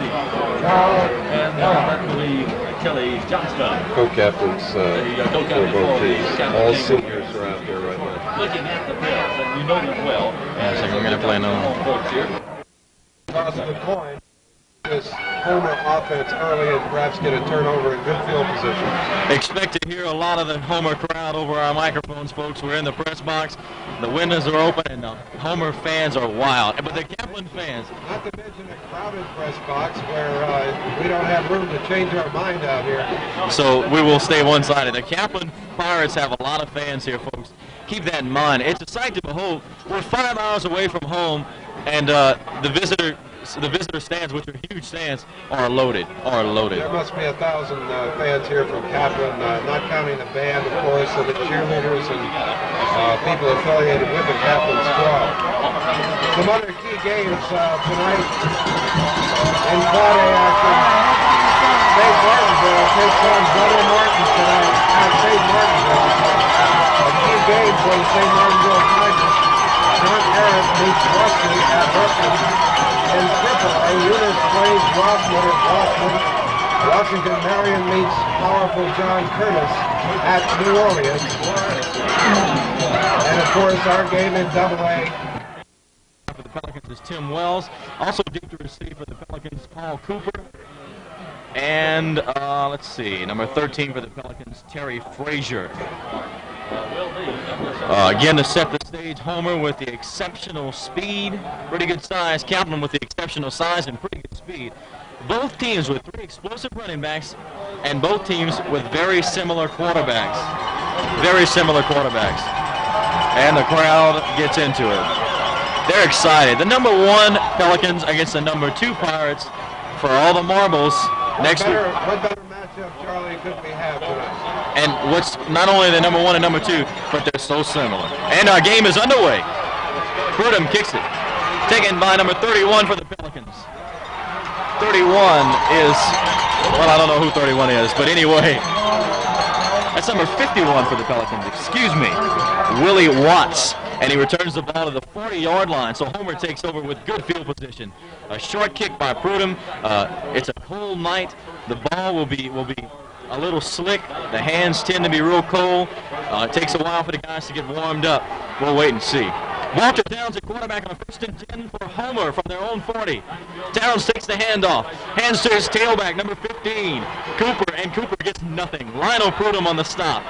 And that will be Kelly Johnston. Co-captains for both teams. All seniors are out there right now. Looking at the bills, and you know them well. Yeah, so we're going to play no. Toss of the coin. This Homer offense early and perhaps get a turnover in good field position. Expect to hear a lot of the Homer crowd over our microphones, folks. We're in the press box. The windows are open, and the Homer fans are wild. But the Kaplan fans. Not to mention a crowded press box where we don't have room to change our mind out here. So we will stay one-sided. The Kaplan Pirates have a lot of fans here, folks. Keep that in mind. It's a sight to behold. We're 5 hours away from home, and the visitor stands, which are huge stands, are loaded. There must be 1,000 fans here from Kaplan, not counting the band, of course, and the cheerleaders and people affiliated with the Kaplan squad. Some other key games tonight in Quad A action. St. Martinville takes on Brother Martin tonight at St. Martinville. A key game for the St. Martinville Tigers. John Harris meets Varsity at Berkeley. In AAA, Eunice plays Rosswood at Boston. Washington Marion meets powerful John Curtis at New Orleans. And of course, our game in AA. For the Pelicans is Tim Wells. Also deep to receive for the Pelicans, Paul Cooper. And let's see, number 13 for the Pelicans, Terry Frazier. Again, to set the stage, Homer with the exceptional speed, pretty good size. Kaplan with the exceptional size and pretty good speed. Both teams with 3 explosive running backs, and both teams with very similar quarterbacks. And the crowd gets into it. They're excited. The number 1 Pelicans against the number 2 Pirates for all the marbles next week. What better matchup, Charlie, could we have tonight? And what's not only the number 1 and number 2, but they're so similar. And our game is underway. Prudham kicks it. Taken by number 31 for the Pelicans. 31 is, well, I don't know who 31 is, but anyway, that's number 51 for the Pelicans. Excuse me. Willie Watts. And he returns the ball to the 40-yard line. So Homer takes over with good field position. A short kick by Prudham. It's a cold night. The ball will be a little slick. The hands tend to be real cold. It takes a while for the guys to get warmed up. We'll wait and see. Walter Towns at quarterback on a 1st and 10 for Homer from their own 40. Towns takes the handoff. Hands to his tailback, number 15, Cooper, and Cooper gets nothing. Lionel Prudham on the stop.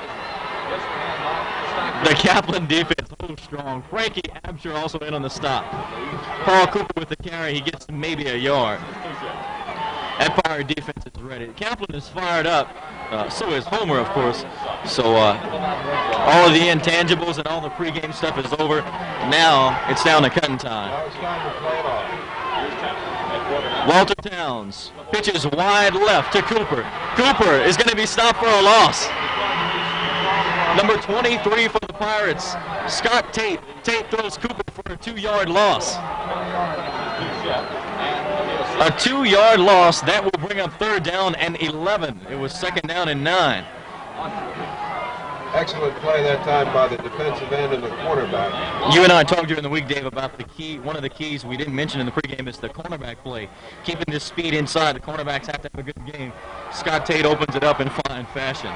The Kaplan defense holds strong. Frankie Absher also in on the stop. Paul Cooper with the carry. He gets maybe a yard. That Pirate defense is ready. Kaplan is fired up. So is Homer, of course. So all of the intangibles and all the pregame stuff is over. Now it's down to cutting time. Walter Towns pitches wide left to Cooper. Cooper is going to be stopped for a loss. Number 23 for the Pirates, Scott Tate. Tate throws Cooper for a 2-yard loss. A 2-yard loss, that will bring up 3rd down and 11. It was 2nd down and 9. Excellent play that time by the defensive end and the quarterback. You and I talked during the week, Dave, about the key. One of the keys we didn't mention in the pregame is the cornerback play. Keeping this speed inside, the cornerbacks have to have a good game. Scott Tate opens it up in fine fashion.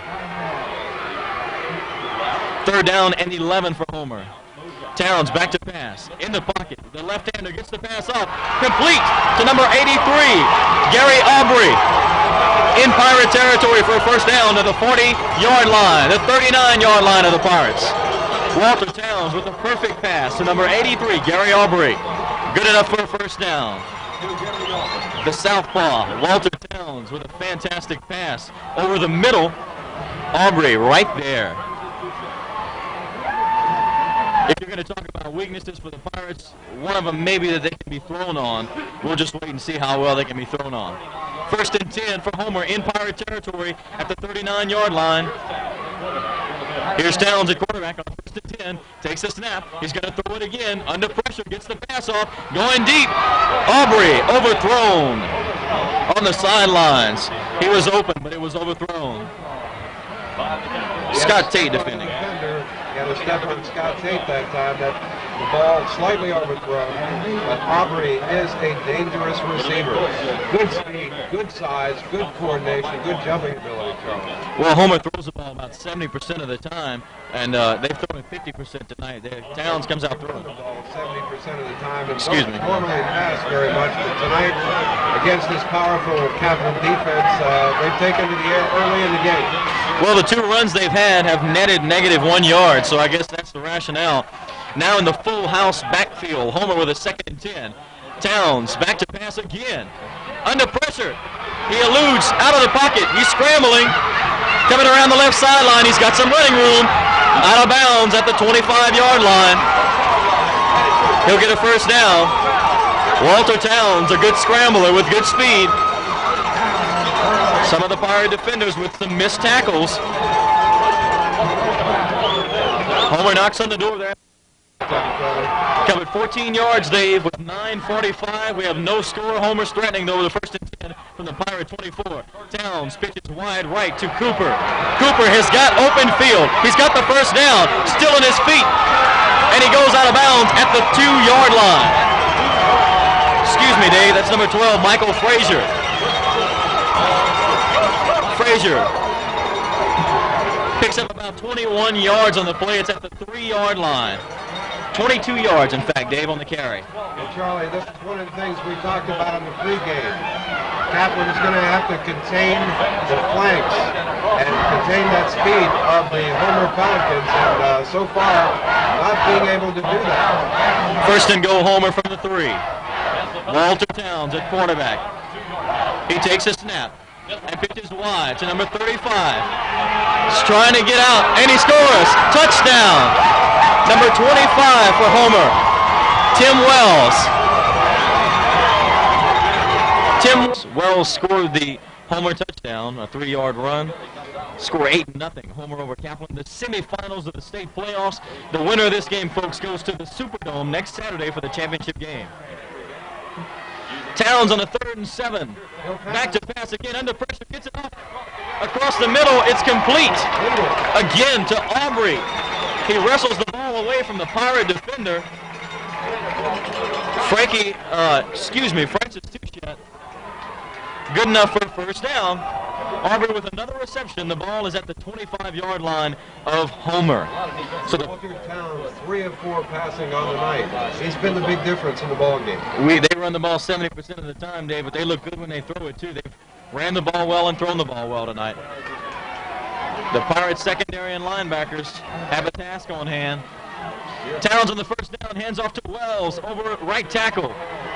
3rd down and 11 for Homer. Towns back to pass. In the pocket. The left-hander gets the pass off. Complete to number 83, Gary Aubrey. In Pirate territory for a 1st down to the 40-yard line, the 39-yard line of the Pirates. Walter Towns with a perfect pass to number 83, Gary Aubrey. Good enough for a 1st down. The southpaw, Walter Towns with a fantastic pass over the middle. Aubrey right there. If you're going to talk about weaknesses for the Pirates, one of them maybe that they can be thrown on. We'll just wait and see how well they can be thrown on. 1st and 10 for Homer in Pirate territory at the 39-yard line. Here's Towns at quarterback on 1st and 10. Takes a snap. He's going to throw it again. Under pressure. Gets the pass off. Going deep. Aubrey overthrown on the sidelines. He was open, but it was overthrown. Scott Tate defending. Got a step on Scott Tate that time. That the ball slightly overthrown, but Aubrey is a dangerous receiver. Good speed, good size, good coordination, good jumping ability, Charlie. Well, Homer throws the ball about 70% of the time, and they've thrown it 50% tonight. Towns comes out throwing. The ball 70% of the time, and Excuse don't me. normally pass very much, but tonight, against this powerful Kaplan defense, they've taken to the air early in the game. Well, the 2 runs they've had have netted -1 yard, so I guess that's the rationale. Now in the full house backfield, Homer with a 2nd and 10. Towns back to pass again. Under pressure. He eludes out of the pocket. He's scrambling. Coming around the left sideline. He's got some running room. Out of bounds at the 25-yard line. He'll get a first down. Walter Towns, a good scrambler with good speed. Some of the Pirate defenders with some missed tackles. Homer knocks on the door there. Covered 14 yards, Dave, with 9:45. We have no score. Homer's threatening, though, with the 1st and 10 from the Pirate 24. Towns pitches wide right to Cooper. Cooper has got open field. He's got the first down, still in his feet. And he goes out of bounds at the 2-yard line. Excuse me, Dave, that's number 12, Michael Frazier. Frazier picks up about 21 yards on the play. It's at the 3-yard line. 22 yards, in fact, Dave, on the carry. Well, Charlie, this is one of the things we talked about in the pregame. Kaplan is going to have to contain the flanks and contain that speed of the Homer Pelicans, and so far, not being able to do that. 1st and goal, Homer from the 3. Walter Towns at quarterback. He takes a snap and pitches wide to number 35. He's trying to get out, and he scores. Touchdown. Number 25 for Homer, Tim Wells. Tim Wells scored the Homer touchdown, a 3-yard run. Score 8-0, Homer over Kaplan. The semifinals of the state playoffs. The winner of this game, folks, goes to the Superdome next Saturday for the championship game. Towns on the 3rd and 7. Back to pass again, under pressure, gets it off. Across the middle, it's complete. Again to Aubrey. He wrestles the ball away from the Pirate defender. Francis Touchette. Good enough for a first down. Aubrey with another reception. The ball is at the 25-yard line of Homer. So Walter Towns, 3 of 4 passing on the night. He's been the big difference in the ball game. they run the ball 70% of the time, Dave, but they look good when they throw it, too. They've ran the ball well and thrown the ball well tonight. The Pirates secondary and linebackers have a task on hand. Towns on the first down, hands off to Wells over at right tackle.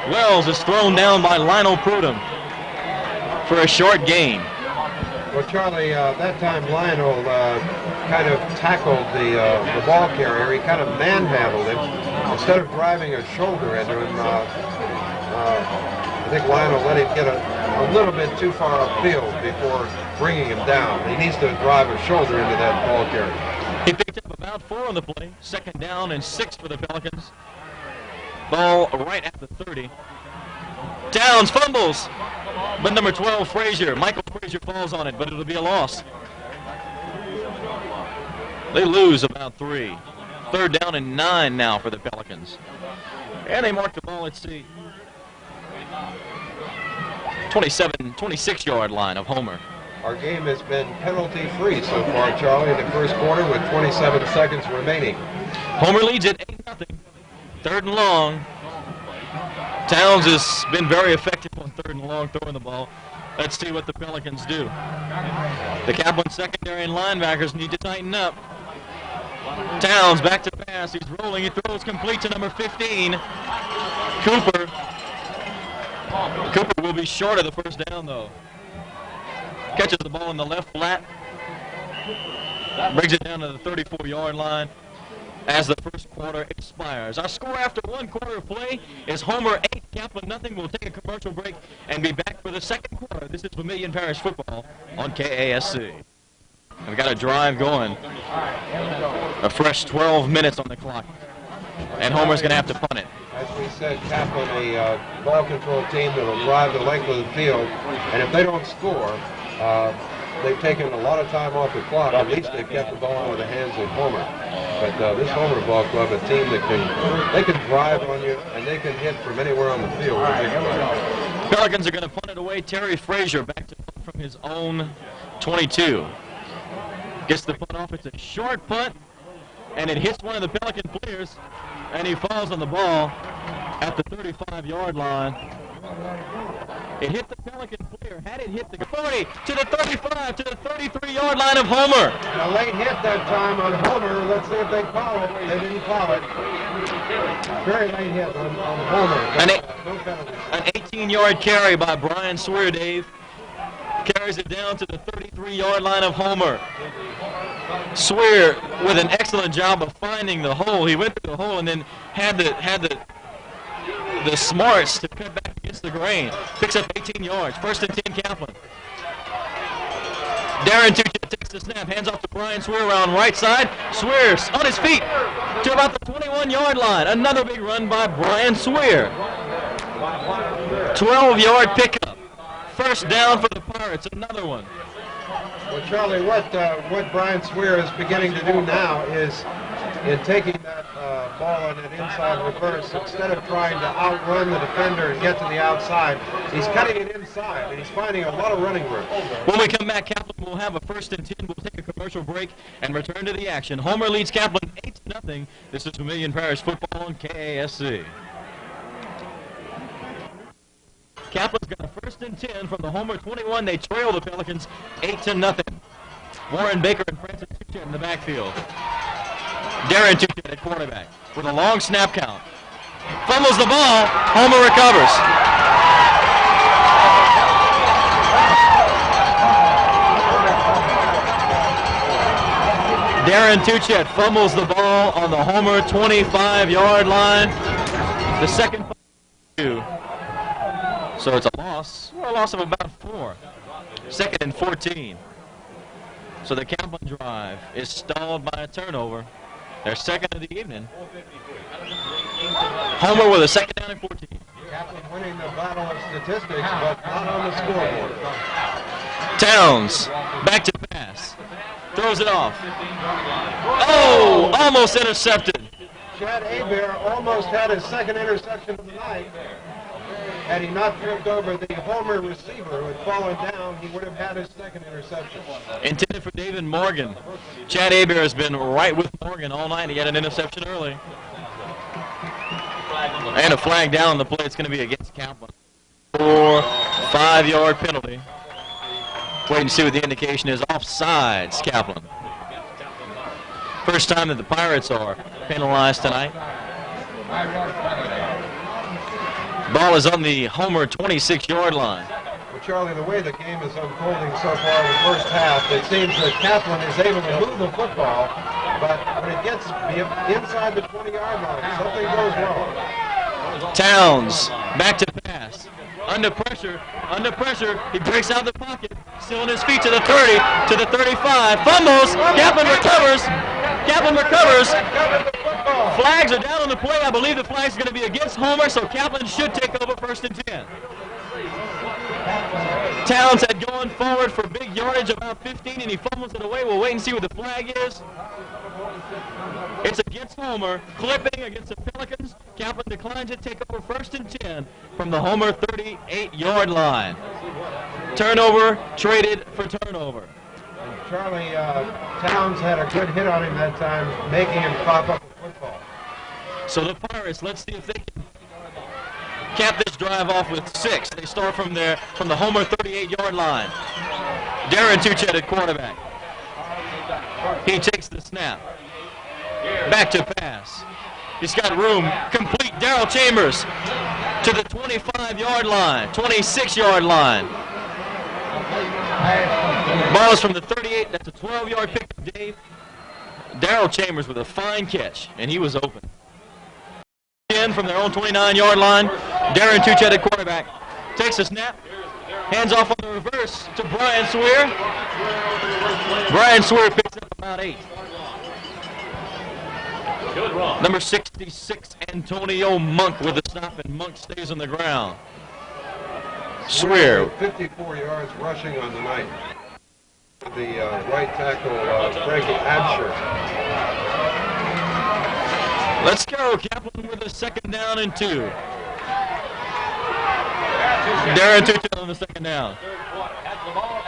Wells is thrown down by Lionel Prudhomme for a short gain. Well, Charlie, that time Lionel kind of tackled the ball carrier. He kind of manhandled him. Instead of driving a shoulder into him, I think Lionel let him get a little bit too far upfield before bringing him down. He needs to drive a shoulder into that ball carrier. He picked up about 4 on the play. 2nd down and 6 for the Pelicans. Ball right at the 30. Towns fumbles. But number 12, Frazier. Michael Frazier falls on it, but it'll be a loss. They lose about 3. 3rd down and 9 now for the Pelicans. And they mark the ball, let's see, 26-yard line of Homer. Our game has been penalty-free so far, Charlie, in the first quarter with 27 seconds remaining. Homer leads it 8-0. 3rd and long. Towns has been very effective on 3rd and long throwing the ball. Let's see what the Pelicans do. The Kaplan secondary and linebackers need to tighten up. Towns back to pass. He's rolling. He throws complete to number 15. Cooper. Cooper will be short of the first down, though. Catches the ball in the left flat. Brings it down to the 34-yard line as the first quarter expires. Our score after 1 quarter of play is Homer 8, Kaplan nothing. We'll take a commercial break and be back for the second quarter. This is Vermilion Parish Football on KASC. We've got a drive going. A fresh 12 minutes on the clock. And Homer's going to have to punt it. As we said, Kaplan, a ball control team that will drive the length of the field. And if they don't score, they've taken a lot of time off the clock. At least they've kept the ball out of the hands of Homer. But this Homer ball club, a team that can drive on you and they can hit from anywhere on the field with a big play. Pelicans are going to punt it away. Terry Frazier back to punt from his own 22. Gets the punt off. It's a short punt, and it hits one of the Pelican players, and he falls on the ball at the 35-yard line. It hit the Pelican player. Had it hit the 40 to the 35 to the 33-yard line of Homer. A late hit that time on Homer. Let's see if they call it. They didn't call it. Very late hit on Homer. No penalty. An 18-yard carry by Brian Swear, Dave. Carries it down to the 33-yard line of Homer. Swear with an excellent job of finding the hole. He went through the hole and then had the smarts to cut back against the grain. Picks up 18 yards. 1st and 10 Kaplan. Darren Tuchet takes the snap. Hands off to Brian Swear around right side. Swear's on his feet to about the 21-yard line. Another big run by Brian Swear. 12-yard pickup. 1st down for the Pirates. Another one. Well, Charlie, what Brian Swear is beginning to do now is in taking that ball on an inside reverse, instead of trying to outrun the defender and get to the outside, he's cutting it inside, and he's finding a lot of running room. When we come back, Kaplan will have a 1st and 10. We'll take a commercial break and return to the action. Homer leads Kaplan 8-0. This is Vermilion Parish Football on KASC. Kaplan's got a 1st and 10 from the Homer 21. They trail the Pelicans 8-0. Warren Baker and Francis Tuchet in the backfield. Darren Tuchet at quarterback with a long snap count. Fumbles the ball. Homer recovers. Darren Tuchet fumbles the ball on the Homer 25-yard line. The second two. So it's a loss of about 4. 2nd and 14. So the Kaplan drive is stalled by a turnover. Their 2nd of the evening. Homer with a 2nd down and 14. Kaplan winning the battle of statistics, but not on the scoreboard. Towns back to pass. Throws it off. Oh, almost intercepted. Chad Hebert almost had his 2nd interception of the night. Had he not tripped over the Homer receiver who had fallen down, he would have had his 2nd interception. Intended for David Morgan. Chad Hebert has been right with Morgan all night. He had an interception early. And a flag down on the play. It's going to be against Kaplan. 5-yard penalty. Wait and see what the indication is. Offsides, Kaplan. First time that the Pirates are penalized tonight. Ball is on the Homer 26-yard line. Well, Charlie, the way the game is unfolding so far in the first half, it seems that Kaplan is able to move the football, but when it gets inside the 20-yard line, something goes wrong. Towns back to pass. Under pressure, he breaks out of the pocket, still on his feet to the 30, to the 35, fumbles, Kaplan recovers. Flags are down on the play. I believe the flag's going to be against Homer, so Kaplan should take over 1st and 10. Towns had gone forward for big yardage, about 15, and he fumbles it away. We'll wait and see what the flag is. It's against Homer, clipping against the Pelicans. Kaplan declines to take over 1st and 10 from the Homer 38-yard line. Turnover traded for turnover. Charlie, Towns had a good hit on him that time, making him pop up the football. So the Pirates, let's see if they can cap this drive off with 6. They start from the Homer 38-yard line. Darren Tuchet at quarterback. He takes the snap. Back to pass. He's got room. Complete. Darrell Chambers to the 25-yard line, 26-yard line. Ball is from the 38. That's a 12-yard pickup, Dave. Darrell Chambers with a fine catch, and he was open. From their own 29-yard line, Darren Tuchet at quarterback. Takes a snap. Hands off on the reverse to Brian Swear. Brian Swear picks up about 8. Number 66, Antonio Monk with the stop, and Monk stays on the ground. Swear. 54 yards rushing on the night. the right tackle, Frankie Absher. Let's go. Kaplan with a 2nd down and 2. Darren Tuchel on the 2nd down.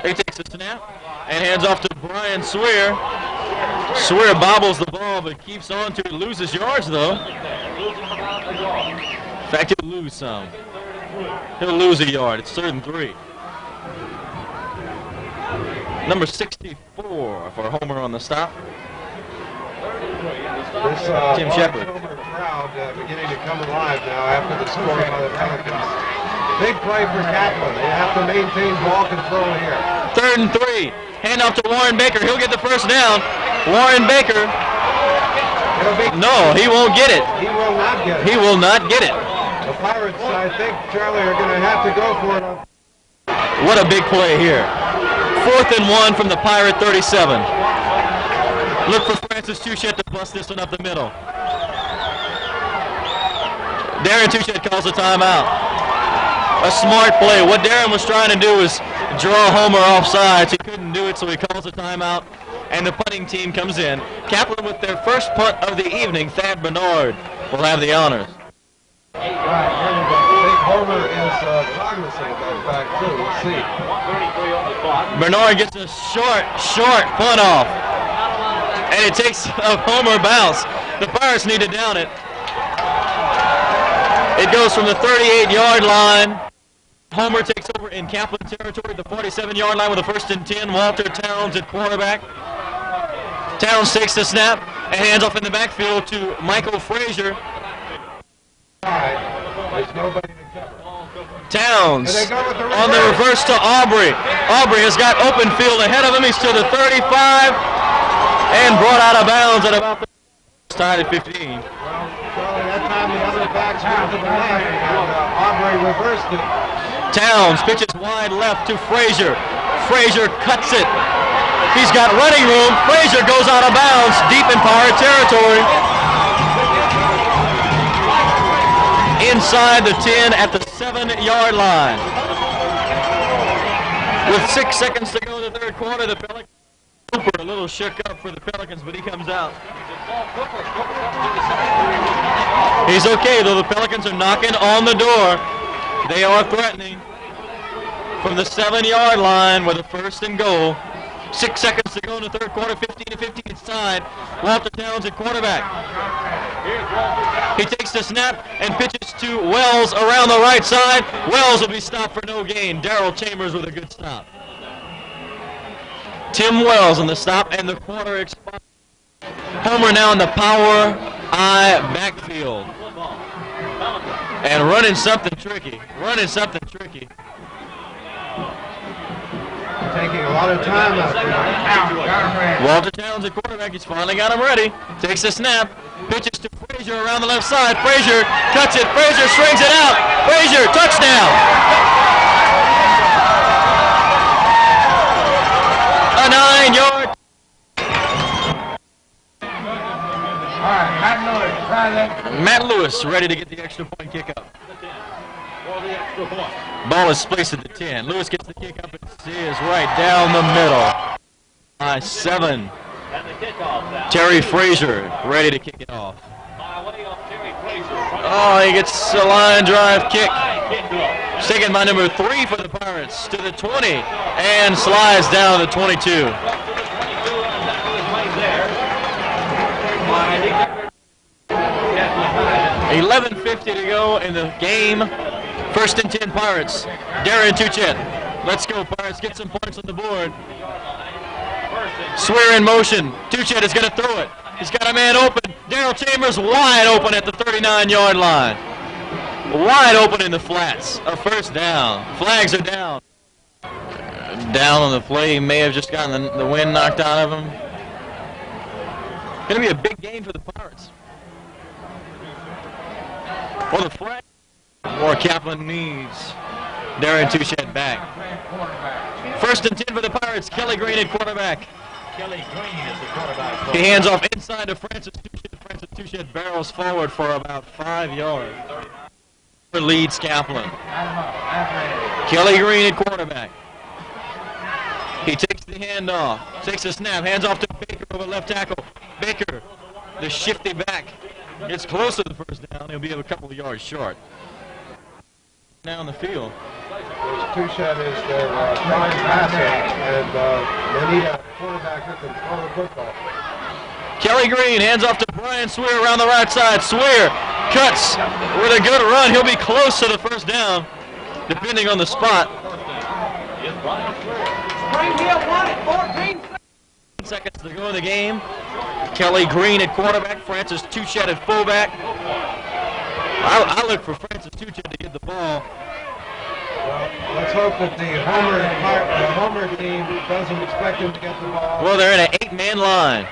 He takes a snap and hands off to Brian Swear. Swear bobbles the ball but keeps on to it. Loses yards though. In fact, he'll lose some. He'll lose a yard. It's 3rd and 3. Number 64 for Homer on the stop. This Tim Shepard. Crowd beginning to come alive now after the score by the Pelicans. Big play for Kaplan. They have to maintain ball control here. 3rd and 3. Hand off to Warren Baker. He'll get the 1st down. Warren Baker. No, he won't get it. He will not get it. He will not get it. The Pirates, I think, Charlie, are going to have to go for it. What a big play here. 4th and 1 from the Pirate 37. Look for Francis Touchette to bust this one up the middle. Darren Touchette calls a timeout. A smart play. What Darren was trying to do was draw Homer off sides. He couldn't do it, so he calls a timeout, and the punting team comes in. Kaplan with their first punt of the evening. Thad Bernard will have the honors. Right, I think Homer is cognizant of that fact, too. We'll see. Bernard gets a short punt off, and it takes a Homer bounce. The Pirates need to down it. It goes from the 38-yard line. Homer takes over in Kaplan territory, the 47-yard line with a 1st and 10. Walter Towns at quarterback. Towns takes the snap and hands off in the backfield to Michael Frazier. There's nobody to cover. Towns on the reverse to Aubrey. Aubrey has got open field ahead of him. He's to the 35 and brought out of bounds at about the tied at 15. Well, Charlie, that time the other backs went to the left, and Aubrey reversed it. Towns pitches wide left to Frazier. Frazier cuts it. He's got running room. Frazier goes out of bounds deep in Pirate territory. Inside the 10 at the 7-yard line. With 6 seconds to go in the 3rd quarter, the Pelicans. Cooper a little shook up for the Pelicans, but he comes out. He's okay, though. The Pelicans are knocking on the door. They are threatening from the 7-yard line with a 1st and goal. 6 seconds to go in the 3rd quarter. 15-15. It's tied. Walter Towns at quarterback. He takes the snap and pitches to Wells around the right side. Wells will be stopped for no gain. Darrell Chambers with a good stop. Tim Wells on the stop, and the quarter expires. Homer now in the power I backfield. And running something tricky. Taking a lot of time out there. Walter Towns at quarterback. He's finally got him ready. Takes the snap. Pitches to Frazier around the left side. Frazier cuts it. Frazier strings it out. Frazier, touchdown. A 9-yard. All right, Matt Lewis, try that. Matt Lewis ready to get the extra point kick up. Ball is placed at the 10. Lewis gets the kick up and is right down the middle. 7. Terry Frazier ready to kick it off. Oh, he gets a line drive kick. It's taken by number 3 for the Pirates to the 20 and slides down to the 22. 11:50 to go in the game. 1st and 10 Pirates. Darren Touchette. Let's go, Pirates. Get some points on the board. Swear in motion. Touchette is going to throw it. He's got a man open. Darrell Chambers wide open at the 39-yard line. Wide open in the flats. A 1st down. Flags are down. Down on the play. He may have just gotten the wind knocked out of him. Going to be a big game for the Pirates. Well, the flag. More Kaplan needs. Darren Touchette back. 1st and 10 for the Pirates. Kelly Green at quarterback. Kelly Green is the quarterback. He hands off inside to Francis Touchette. Francis Touchette barrels forward for about 5 yards. Leads Kaplan. Kelly Green at quarterback. He takes the handoff, takes the snap, hands off to Baker over left tackle. Baker, the shifty back, gets close to the first down. He'll be a couple of yards short. Now on the field. Touchette is their prime passer, and they need a quarterback who can throw the football. Kelly Green hands off to Brian Swear around the right side. Swear cuts with a good run. He'll be close to the first down, depending on the spot. 14 seconds to go in the game. Kelly Green at quarterback, Francis Touchette at fullback. I look for Francis Touchette to get the ball. Well, let's hope that the Homer team doesn't expect him to get the ball. Well, they're in an 8-man line.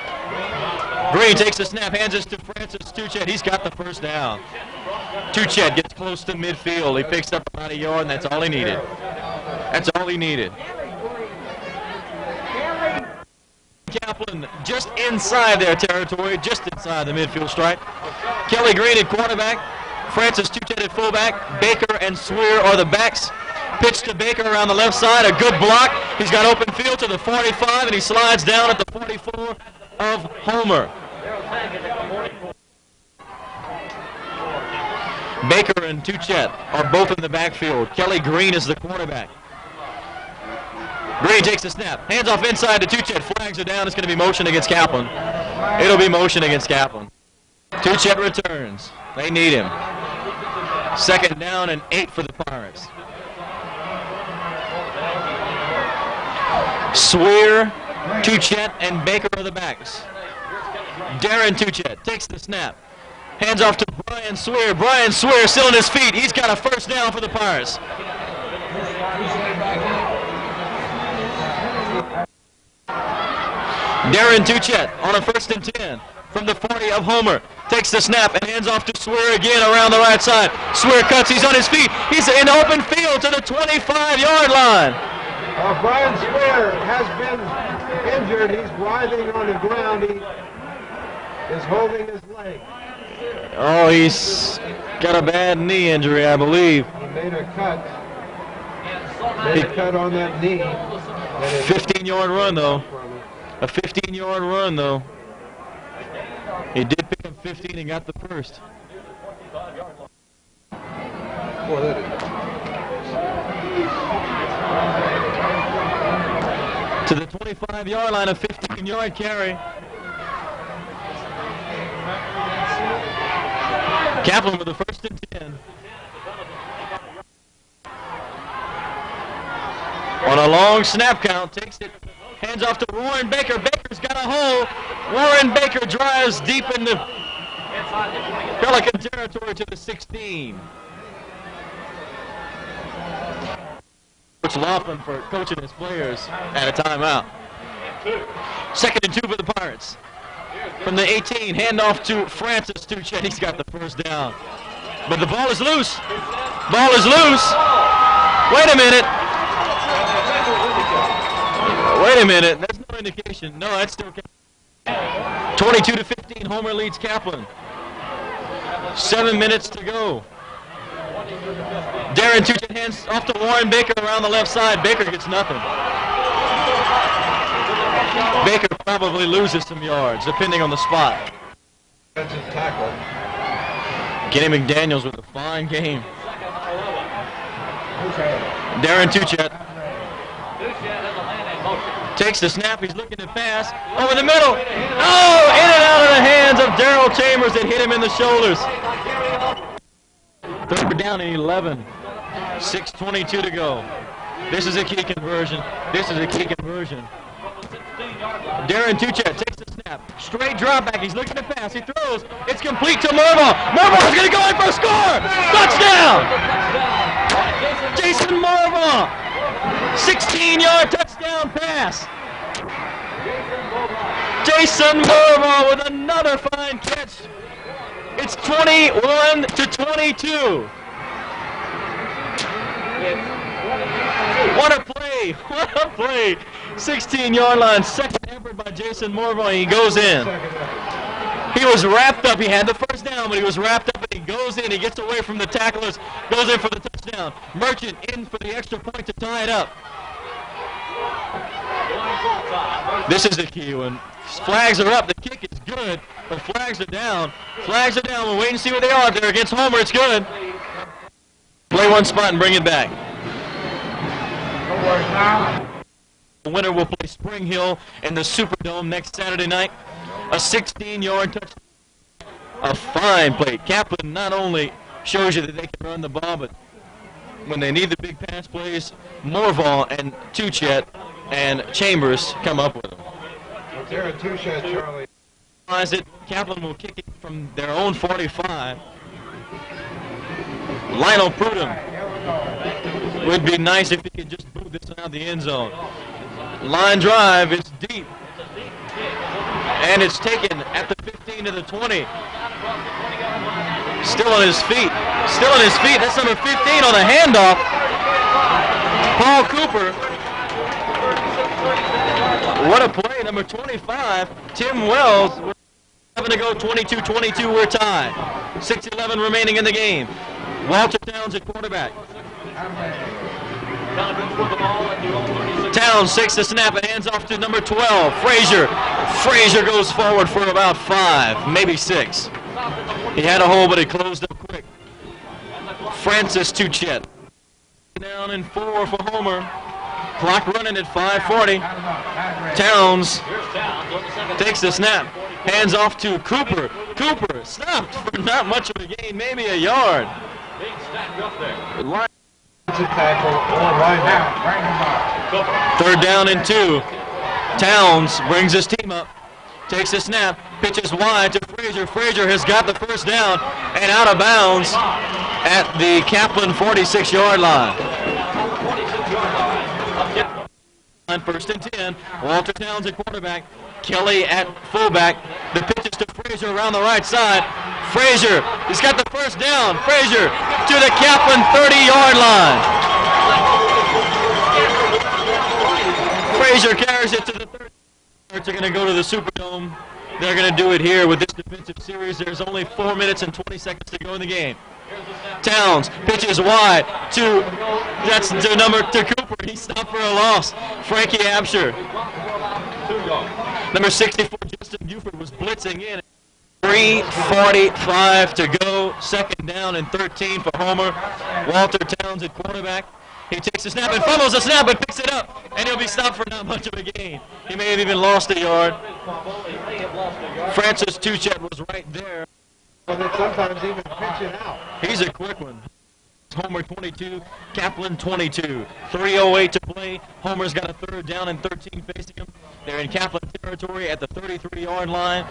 Green takes the snap, hands it to Francis Touchette. He's got the first down. Touchette gets close to midfield. He picks up about a yard, and that's all he needed. That's all he needed. Kaplan just inside their territory, just inside the midfield stripe. Kelly Green at quarterback, Francis Touchette at fullback. Baker and Swear are the backs. Pitch to Baker around the left side, a good block. He's got open field to the 45, and he slides down at the 44 of Homer. Baker and Touchette are both in the backfield. Kelly Green is the quarterback. Green takes the snap, hands off inside to Touchette, flags are down. It's going to be motion against Kaplan. It'll be motion against Kaplan. Touchette returns. They need him. 2nd down and 8 for the Pirates. Swear, Touchette, and Baker are the backs. Darren Touchette takes the snap. Hands off to Brian Swear. Brian Swear still on his feet. He's got a first down for the Pirates. Darren Touchette on a 1st and 10 from the 40 of Homer. Takes the snap and hands off to Swear again around the right side. Swear cuts. He's on his feet. He's in open field to the 25-yard line. Brian Swear has been injured. He's writhing on the ground. He is holding his leg. Oh, he's got a bad knee injury, I believe. He made a cut. Made a cut on that knee. 15-yard run, though. A 15-yard run, though. He did pick up 15 and got the first. Boy, that is... To the 25-yard line, a 15-yard carry. Kaplan with the 1st and 10. On a long snap count, takes it, hands off to Warren Baker. Baker's got a hole. Warren Baker drives deep into Pelican territory to the 16. Coach Laughlin for coaching his players at a timeout. 2nd and 2 for the Pirates. From the 18, handoff to Francis Touchette. He's got the first down. But the ball is loose. Ball is loose. Wait a minute. Wait a minute. There's no indication. No, that's still Kaplan. 22-15. Homer leads Kaplan. 7 minutes to go. Darren Touchette hands off to Warren Baker around the left side. Baker gets nothing. Baker probably loses some yards, depending on the spot. Defensive tackle. Kenny McDaniels with a fine game. Darren Touchette takes the snap. He's looking to pass. Over the middle. Oh, in and out of the hands of Darrell Chambers that hit him in the shoulders. 3rd down and 11. 6:22 to go. This is a key conversion. This is a key conversion. Darren Touchette takes the snap. Straight drop back. He's looking to pass. He throws. It's complete to Morvant. Morvant's going to go in for a score. Touchdown! Jason Morvant. 16-yard touchdown pass. Jason Morvant with another fine catch. It's 21-22. What a play. What a play. 16-yard line, 2nd effort by Jason Morvant. He goes in. He was wrapped up. He had the first down, but he was wrapped up, and he goes in. He gets away from the tacklers, goes in for the touchdown. Merchant in for the extra point to tie it up. This is the key one. Flags are up. The kick is good, but flags are down. Flags are down. We'll wait and see what they are. If they're against Homer, it's good. Play one spot and bring it back. The winner will play Spring Hill in the Superdome next Saturday night. A 16-yard touchdown. A fine play. Kaplan not only shows you that they can run the ball, but when they need the big pass plays, Morvant and Tuchet and Chambers come up with them. They're a Tuchet, Charlie. It. Kaplan will kick it from their own 45. Lionel Prudhomme. Would be nice if he could just boot this out the end zone. Line drive, it's deep. And it's taken at the 15 to the 20. Still on his feet. Still on his feet. That's number 15 on a handoff. Paul Cooper. What a play. Number 25, Tim Wells. We're having to go 22-22. We're tied. 6:11 remaining in the game. Walter Towns at quarterback. Towns takes the snap and hands off to number 12, Frazier. Frazier goes forward for about 5, maybe 6. He had a hole, but he closed up quick. Francis Tuchet. Down and 4 for Homer. Clock running at 5:40. Towns takes the snap. Hands off to Cooper. Cooper stopped for not much of a gain, maybe a yard. Third down and 2. Towns brings his team up. Takes a snap. Pitches wide to Frazier. Frazier has got the first down and out of bounds at the Kaplan 46-yard line. First and 10. Walter Towns at quarterback. Kelly at fullback. The pitch is to Frazier around the right side. Frazier, he's got the first down. Frazier to the Kaplan 30-yard line. Frazier carries it to the 30. They're going to go to the Superdome. They're going to do it here with this defensive series. There's only 4 minutes and 20 seconds to go in the game. Towns pitches wide to Cooper. He stopped for a loss. Frankie Absher. Number 64, Justin Buford, was blitzing in. 3:45 to go. Second down and 13 for Homer. Walter Towns at quarterback. He takes the snap and fumbles the snap and picks it up. And he'll be stopped for not much of a gain. He may have even lost a yard. Francis Tuchet was right there. Well, they sometimes even pitch it out. He's a quick one. Homer 22, Kaplan 22. 3:08 to play. Homer's got a third down and 13 facing him. They're in Kaplan territory at the 33-yard line.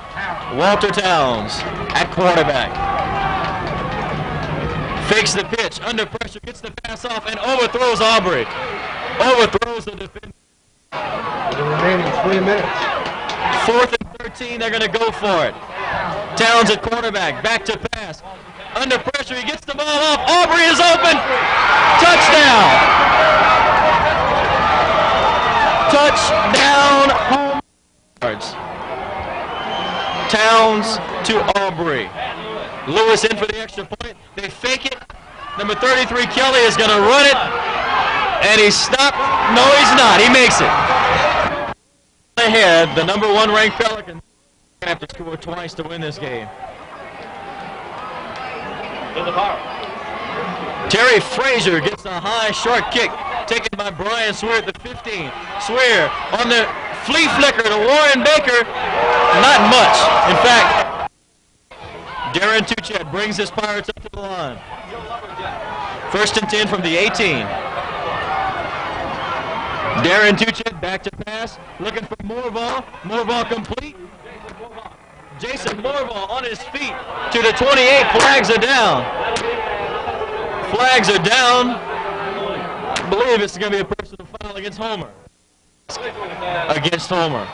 Walter Towns at quarterback. Fakes the pitch, under pressure, gets the pass off, and overthrows Aubrey. Overthrows the defender. The remaining 3 minutes. 4th and 13, they're going to go for it. Towns at quarterback, back to pass. Under pressure, he gets the ball off. Aubrey is open. Touchdown. Touchdown. Home yards. Towns to Aubrey. Lewis in for the extra point. They fake it. Number 33, Kelly, is going to run it. And he's stopped. No, he's not. He makes it. Ahead, the number 1 ranked Pelicans have to score twice to win this game. Terry Frazier gets a high, short kick taken by Brian Swear at the 15. Swear on the flea flicker to Warren Baker. Not much. In fact, Darren Tuchet brings his Pirates up to the line. 1st and 10 from the 18. Darren Tuchet back to pass, looking for Morvant. Morvant complete. Jason Morvant on his feet to the 28. Flags are down. Flags are down. I believe it's going to be a personal foul against Homer. Against Homer.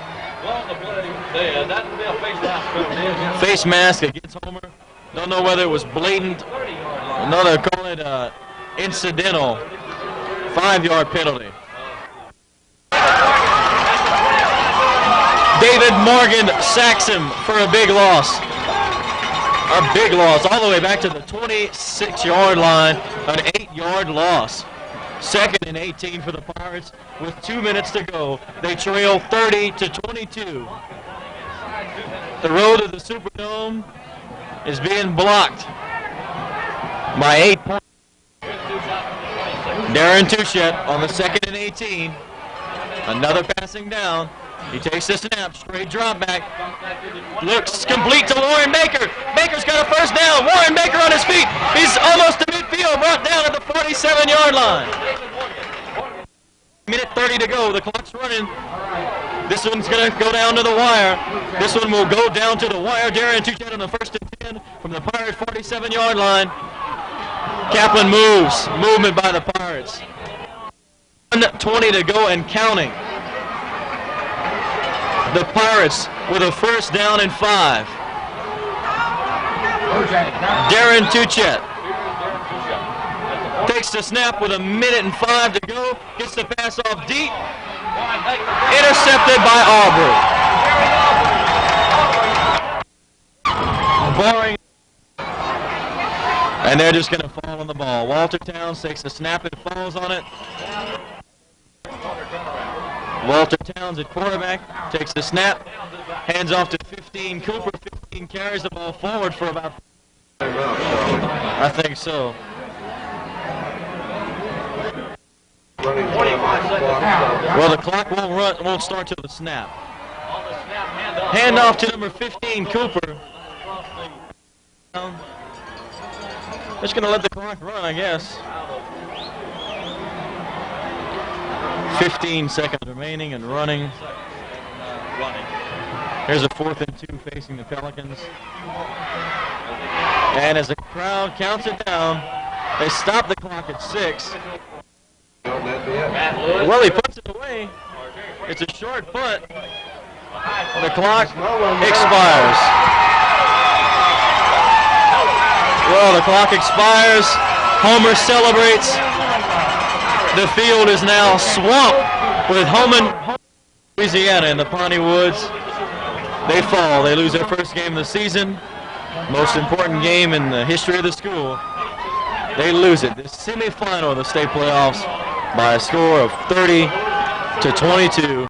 Face mask against Homer. Don't know whether it was blatant. No, they're calling it incidental. 5-yard penalty. David Morgan sacks him for a big loss. A big loss all the way back to the 26-yard line. An 8-yard loss. Second and 18 for the Pirates with 2 minutes to go. They trail 30-22. The road to the Superdome is being blocked by 8 points. Darren Touchette on the second and 18. Another passing down. He takes the snap, straight drop back. Looks complete to Warren Baker. Baker's got a first down. Warren Baker on his feet. He's almost to midfield, brought down at the 47-yard line. Minute 30 to go. The clock's running. This one's going to go down to the wire. This one will go down to the wire. Darren Touchette on the first and 10 from the Pirates' 47-yard line. Kaplan moves. Movement by the Pirates. 1:20 to go and counting. The Pirates with a first down and 5. Darren Touchette takes the snap with 1:05 to go. Gets the pass off deep. Intercepted by Aubrey. Barring. And they're just going to fall on the ball. Walter Towns takes the snap and falls on it. Walter Towns at quarterback takes the snap, hands off to 15 Cooper. 15 carries the ball forward for about. I think so. Well, the clock won't start till the snap. Hand off to number 15 Cooper. Just going to let the clock run, I guess. 15 seconds remaining and running. Here's a 4th and 2 facing the Pelicans. And as the crowd counts it down, they stop the clock at 6. Well, he puts it away. It's a short punt. The clock expires. Well, the clock expires. Homer celebrates. The field is now swamped with Homan, Louisiana in the Pawnee Woods. They fall. They lose their first game of the season. Most important game in the history of the school. They lose it. The semifinal of the state playoffs by a score of 30-22.